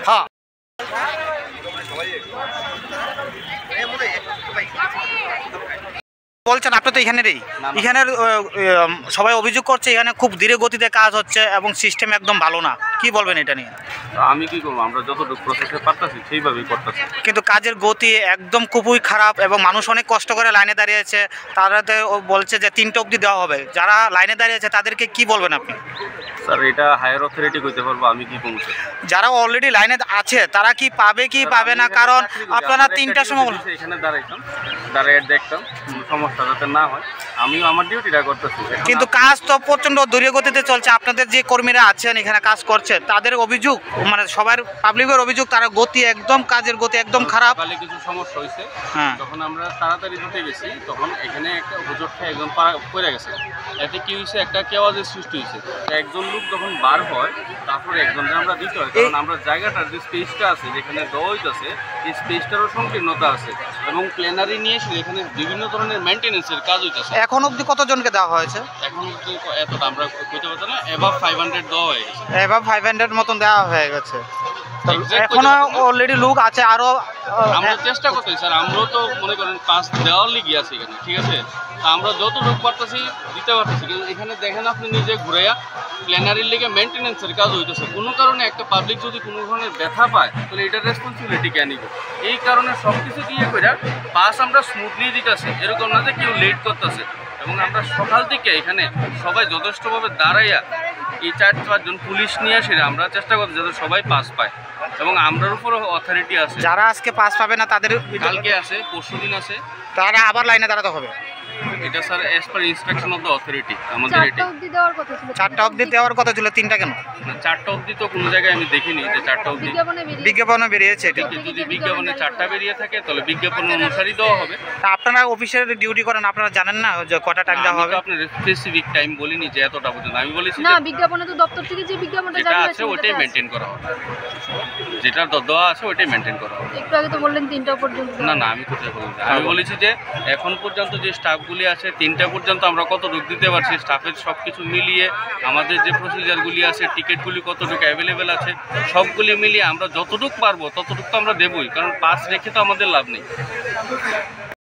হ্যাঁ বলছেন আপনি তো এখানেরই, এখানের সবাই অভিযোগ করছে এখানে খুব ধীরে গতিতে কাজ হচ্ছে এবং সিস্টেম একদম ভালো না, কি বলবেন এটা নিয়ে? আমি কি করবো, আমরা যতটুকু প্রসেসে পারতেছি সেইভাবেই করতেছি, কিন্তু কাজের গতি একদম খুবই খারাপ এবং মানুষ অনেক কষ্ট করে লাইনে দাঁড়িয়েছে। তারাতে বলছে যে 3টা অবধি দেওয়া হবে, যারা লাইনে দাঁড়িয়েছে তাদেরকে কি বলবেন আপনি? স্যার এটা হায়ার অথরিটি কইতে পারবো, আমি কি কমছে। যারা অলরেডি লাইনে আছে তারা কি পাবে কি পাবে না? কারণ আপনারা 3টার সময় এখানে দাঁড়াইতাম, দাঁড়িয়ে দেখতাম সমস্যা যাতে না হয়, আমিও আমার ডিউটিটা করতেছি। কিন্তু কাজ তো প্রচণ্ড ধীরে গতিতে চলছে। আপনাদের যে কর্মীরা আছেন এখানে কাজ করছে তাদের অভিযোগ, মানে সবার পাবলিকের অভিযোগ, তারা গতি একদম, কাজের গতি একদম খারাপ। সকালে কিছু সমস্যা হয়েছে, হ্যাঁ যখন আমরা তাড়াতাড়ি দিতে গেছি তখন এখানে একটা হুজুরটা একদম পড়ে গেছে। এতে কি হয়েছে, একটা কেওয়াজের সৃষ্টি হয়েছে। একজন লোক যখন বার হয় তারপরে একজনকে আমরা দিতে হয়, কারণ আমরা জায়গাটার যে স্পেসটা আছে যেখানে দইট আছে এই স্পেসটারও সংকীর্ণতা আছে এবং প্ল্যানারি নিয়ে এসে এখানে বিভিন্ন ধরনের মেনটেন্যান্সের কাজ হইতেছে। এখন অবধি কতজনকে দেওয়া হয়েছে? এখন অবধি এতটা আমরা কইতে পারতাম না, এবার 500 দেওয়া হয়ে গেছে, এবার 500 মতন দেওয়া হয়ে গেছে। এখনো অলরেডি লোক আছে আরো, আমরা চেষ্টা করতেছি স্যার, আমরাও তো মনে করেন পাস দেওয়ার লিগে আছে এখানে, ঠিক আছে, আমরা যতটুকু পারতেছি দিতে পারতেছি। কিন্তু এখানে দেখেন আপনি নিজে ঘুরাইয়া প্ল্যানারির লিগে মেনটেন্যান্সের কাজ হইতেছে, কোনো কারণে একটা পাবলিক যদি কোনো ধরনের ব্যথা পায় তাহলে এটার রেসপন্সিবিলিটি কে নিব? এই কারণে সব কিছু দিয়ে করে পাস আমরা স্মুথলি দিতেছি, এরকম না যে কেউ লেট করতেছে। এবং আমরা সকাল থেকে এখানে সবাই যথেষ্টভাবে দাঁড়াইয়া এই 4-5 জন পুলিশ নিয়ে আসে আমরা চেষ্টা করতে যাতে সবাই পাস পায়, এবং আমরার উপরও অথরিটি আছে। যারা আজকে পাস পাবে না তাদের কালকে আছে, পরশুদিন আছে, তারা আবার লাইনে দাঁড়াতে হবে। এটা sir as per instruction of the authority আমাদের এটা 4টা অবধি দেওয়ার কথা ছিল, 3টা কেন? 4টা অবধি তো কোনো জায়গায় আমি দেখিনি যে 4টা অবধি বিজ্ঞাপনে বেরিয়েছে। যদি বিজ্ঞাপনে 4টা বেরিয়ে থাকে তাহলে বিজ্ঞাপন অনুসারী দেওয়া হবে। আপনারা অফিসের ডিউটি করেন, আপনারা জানেন না যে কটা টাইম দেওয়া হবে? আপনার স্পেসিফিক টাইম বলিনি যে এতটা পর্যন্ত, আমি বলেছি না বিজ্ঞাপনে তো দপ্তর থেকে যে বিজ্ঞাপনটা যেটা আছে ওটাই মেনটেন করা হবে, যেটা দেওয়া আছে ওটাই মেনটেন করা হবে। একটু আগে তো বললেন 3টা পর্যন্ত। না না আমি কোথায় বলছি, আমি বলেছি যে এখন পর্যন্ত যে স্টাফগুলি আছে 3টা পর্যন্ত আমরা কতটুকু দিতে পারছি, স্টাফের সব কিছু মিলিয়ে আমাদের যে প্রসিজারগুলি আছে, টিকিটগুলি কতটুকু অ্যাভেলেবেল আছে, সবগুলি মিলিয়ে আমরা যতটুকু পারবো ততটুকু তো আমরা দেবই, কারণ পাস রেখে তো আমাদের লাভ নেই।